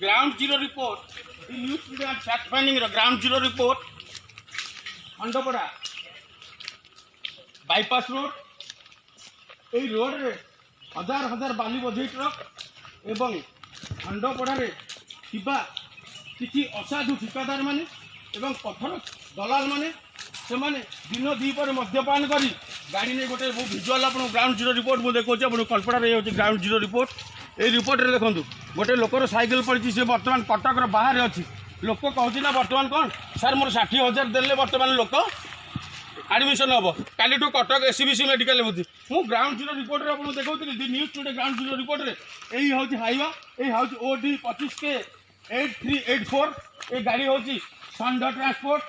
Ground zero report the news today and fact finding ground zero report Khandapada bypass road यही road रे हजार हजार बाली बोझई truck एवं खंडपड़ा किसी असाधु ठिकादार माने एवं पथर दलाल माने से माने दिन दीपर मद्यपान करी गाड़ी नहीं गोटे भिजुआल आप ग्राउंड जीरो रिपोर्ट मुझे देखा आप कल्पना ये ग्राउंड जीरो रिपोर्ट ये रिपोर्ट रे देखो गोटे लोकर साइकेल पड़ी सी बर्तमान कटक बाहर अच्छी लोक कहूँ ना बर्तमान कौन सार मोर 60,000 देले बर्तमान लोक एडमिशन हम काली कटक एसीबीसी मेडिकल बुद्धि मु ग्राउंड जीरो रिपोर्ट रे आपको देखा the news today ground zero report रे यही हूँ हाइवा यही हूँ OD 25K 8384 ये गाड़ी हूँ संड ट्रांसपोर्ट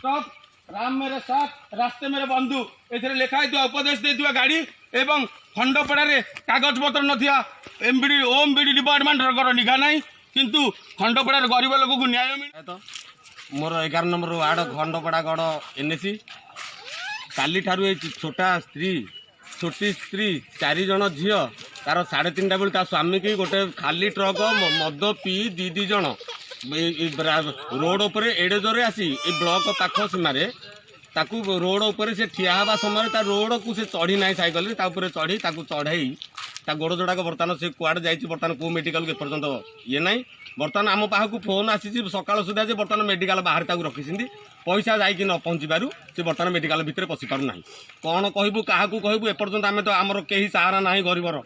ट्रक राम मेरे साथ रास्ते मेरे बंधु ए लिखाई उपदेश देता गाड़ी एवं खंडपड़ा कागज पत्र नथिया एमबीडी ओमबीडी डिपार्टमेंट निघा ना किंतु खंडपड़ा गरीब लोक को न्याय मिले तो मोर 11 नंबर वार्ड खंडपड़ा गढ़ NAC काली ठारू छोटा स्त्री छोटी स्त्री 4 जन झील तार 3:30 बेलू स्वामी की गोटे खाली ट्रक मद पी दी जन रोड उपर एड़े जोरे आसी ब्लॉक पाख सीमार ताकू रोड उपर से ठिया हवा समय रोड को से चढ़ी ना सैकल चढ़ी चढ़ाई गोड़ जोड़ाक बर्तमान से कुआड़े जाइए बर्तमान कौ मेडिकल पर्यटन ये ना बर्तमान आम पाखक फोन आसी सकाल सुधा बर्तमान मेडिकल बाहर रखी पैसा जाकि न पहुँची पारू से बर्तमान मेडिकल भितर पशि पार ना कौन कहबू क्या कहबू एपर्यंत आम तो आमर कहीं सहारा ना गरीबर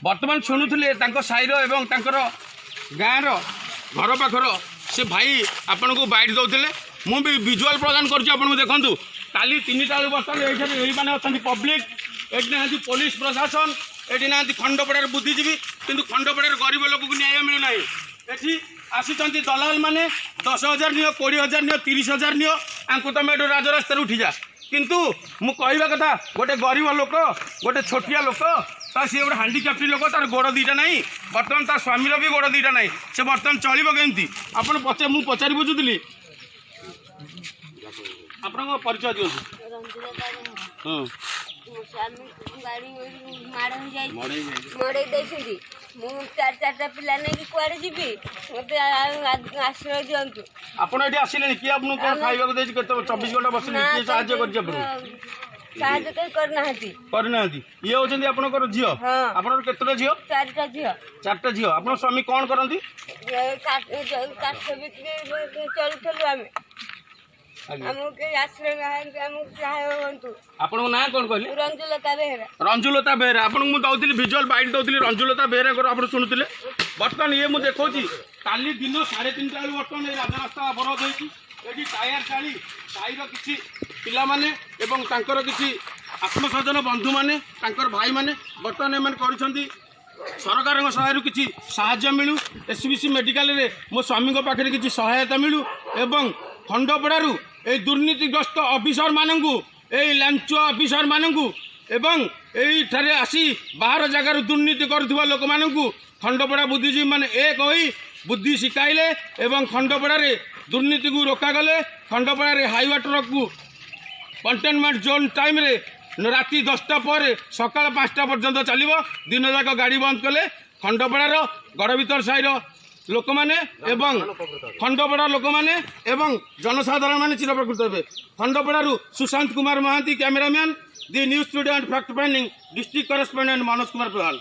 बर्तमान शुणुले साईर एवं गाँव घर पाखर से भाई आपन को बाइट दौले मुझे विजुआल प्रदान कर देखूँ काली 3टा बर्तमान ये मैंने अच्छा पब्लिक ये ना पुलिस प्रशासन ये ना खंडपड़ार बुद्धिजीवी किंतु खंडपड़ार गरीब लोक को न्याय मिलूना ये आसी दलाल मैंने 10,000 नियो 20,000 नियो 30,000 नियो आंकु तुम ये राजरास्तार उठी जा किंतु मु कहवा कथा गोटे गरीब लोक गोटे छोटिया लोक सी गोटे हांडिक्याप्ट लोक तार गोड़ दीटा ना बर्तमान तार स्वामीर भी गोड़ दीटा ना से बर्तमान चलो केमती आप पचारि बुझुली आप परिचय दिखाँ चार पिला नहीं कुआड़े जीवी मत आश्रय दिंतु आपड़ ये आसिले किए आपको खाइबा 24 घंटा बस करना ये होती आपंकर झील आप केतटा झील 4टा झील 4टा झील आप स्वामी कौन करती चलुलु आम आपन ना कौन कहले रंजुलता बेहरा रंजुलता बेहरा आपन मु दउतली विजुअल बाइट दउतली रंजुलता बेहरा को आप शुणुले बर्तमान ये मुझे देखी काली दिन 3:30 बेलू बर्तमान ये राजरास्ता अवरोध होती ये टायर चाली साईर किसी पिला माने एवं तांकर किसी आत्मस्वजन बंधु माने तांकर भाई माने बर्तमान एमन करिसंती सरकार सहायु किसी साहाय्य मिलू एसीबीसी मेडिकल रे मो स्वामी पाखे किसी सहायता मिलू एवं खंडपड़ारू ए दुर्नीतिग्रस्त ऑफिसर मानू ए लांच ऑफिसर मानू एवं एठारे आसी बाहर जगार दुर्नीति करुवा लोक मानू खंडपड़ा बुद्धिजीवी माने एक होई बुद्धि शिखाइले एवं खंडपड़ारे दुर्नीति को रोकागले खंडपड़ारे हाईवा ट्रक को कंटेनमेंट जोन टाइम रे राति 10टा पर सकाल 5टा पर्यंत चलो दिन जाक गाड़ी बंद कले खंडपड़ार गड़ भीतर साईर लोक मैंने एवं खंडपड़ा लोक मैंने एवं जनसाधारण माने चिरप्रकृत हे खंडपड़ारू Sushant Kumar Mahanty cameraman the news today and fact finding district correspondent Manoj Kumar Pradhan.